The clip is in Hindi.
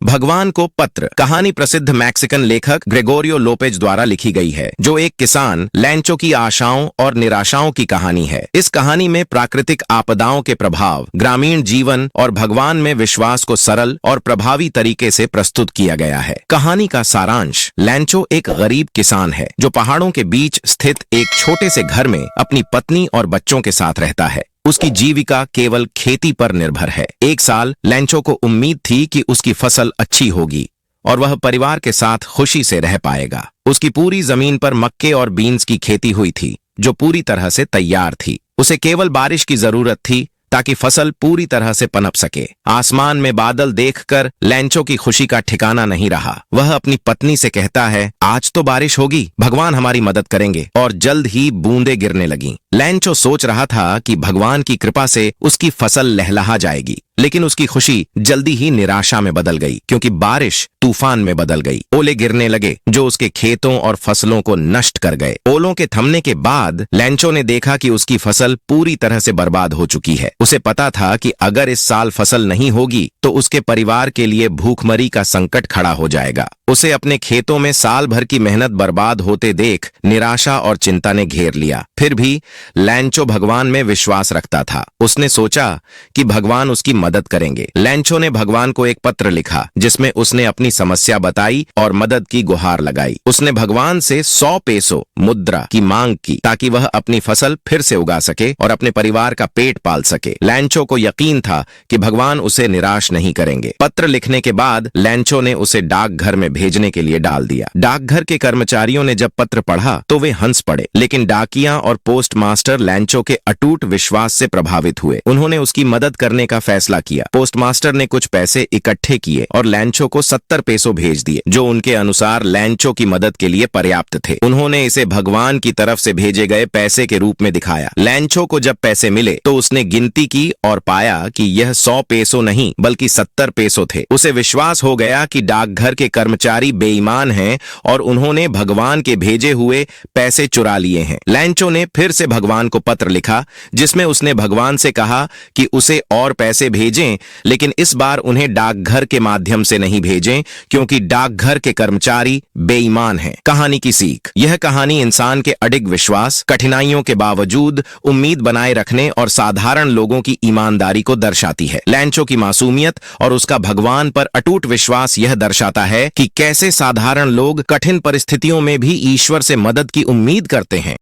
भगवान को पत्र कहानी प्रसिद्ध मैक्सिकन लेखक ग्रेगोरियो लोपेज द्वारा लिखी गई है, जो एक किसान लैंचो की आशाओं और निराशाओं की कहानी है। इस कहानी में प्राकृतिक आपदाओं के प्रभाव, ग्रामीण जीवन और भगवान में विश्वास को सरल और प्रभावी तरीके से प्रस्तुत किया गया है। कहानी का सारांश: लैंचो एक गरीब किसान है जो पहाड़ों के बीच स्थित एक छोटे से घर में अपनी पत्नी और बच्चों के साथ रहता है। उसकी जीविका केवल खेती पर निर्भर है। एक साल लैंचो को उम्मीद थी कि उसकी फसल अच्छी होगी और वह परिवार के साथ खुशी से रह पाएगा। उसकी पूरी जमीन पर मक्के और बीन्स की खेती हुई थी, जो पूरी तरह से तैयार थी। उसे केवल बारिश की जरूरत थी ताकि फसल पूरी तरह से पनप सके। आसमान में बादल देखकर लैंचो की खुशी का ठिकाना नहीं रहा। वह अपनी पत्नी से कहता है, आज तो बारिश होगी, भगवान हमारी मदद करेंगे। और जल्द ही बूंदें गिरने लगीं। लैंचो सोच रहा था कि भगवान की कृपा से उसकी फसल लहलहा जाएगी, लेकिन उसकी खुशी जल्दी ही निराशा में बदल गई, क्योंकि बारिश तूफान में बदल गई। ओले गिरने लगे जो उसके खेतों और फसलों को नष्ट कर गए। ओलों के थमने के बाद लैंचो ने देखा कि उसकी फसल पूरी तरह से बर्बाद हो चुकी है। उसे पता था कि अगर इस साल फसल नहीं होगी तो उसके परिवार के लिए भूखमरी का संकट खड़ा हो जाएगा। उसे अपने खेतों में साल भर की मेहनत बर्बाद होते देख निराशा और चिंता ने घेर लिया। फिर भी लैंचो भगवान में विश्वास रखता था। उसने सोचा कि भगवान उसकी मदद करेंगे। लैंचो ने भगवान को एक पत्र लिखा, जिसमें उसने अपनी समस्या बताई और मदद की गुहार लगाई। उसने भगवान से 100 पेसो मुद्रा की मांग की, ताकि वह अपनी फसल फिर से उगा सके और अपने परिवार का पेट पाल सके। लैंचो को यकीन था कि भगवान उसे निराश नहीं करेंगे। पत्र लिखने के बाद लैंचो ने उसे डाकघर में भेजने के लिए डाल दिया। डाकघर के कर्मचारियों ने जब पत्र पढ़ा तो वे हंस पड़े, लेकिन डाकिया और पोस्ट मास्टर लैंचो के अटूट विश्वास से प्रभावित हुए। उन्होंने उसकी मदद करने का फैसला किया। पोस्ट मास्टर ने कुछ पैसे इकट्ठे किए और लैंचो को 70 पेसो भेज दिए, जो उनके अनुसार लैंचो की मदद के लिए पर्याप्त थे। उन्होंने इसे भगवान की तरफ से भेजे गए पैसे के रूप में दिखाया। लैंचो को जब पैसे मिले तो उसने गिनती की और पाया कि यह 100 पेसो नहीं बल्कि 70 पेसो थे। उसे विश्वास हो गया कि डाकघर के कर्मचारी बेईमान हैं और उन्होंने भगवान के भेजे हुए पैसे चुरा लिए हैं। लैंचो ने फिर से भगवान को पत्र लिखा, जिसमें उसने भगवान से कहा कि उसे और पैसे भेजें, लेकिन इस बार उन्हें डाकघर के माध्यम से नहीं भेजें, क्योंकि डाकघर के कर्मचारी बेईमान हैं। कहानी की सीख: यह कहानी इंसान के अडिग विश्वास, कठिनाइयों के बावजूद उम्मीद बनाए रखने और साधारण लोगों की ईमानदारी को दर्शाती है। लैंचो की मासूमियत और उसका भगवान पर अटूट विश्वास यह दर्शाता है कि कैसे साधारण लोग कठिन परिस्थितियों में भी ईश्वर से मदद की उम्मीद करते हैं।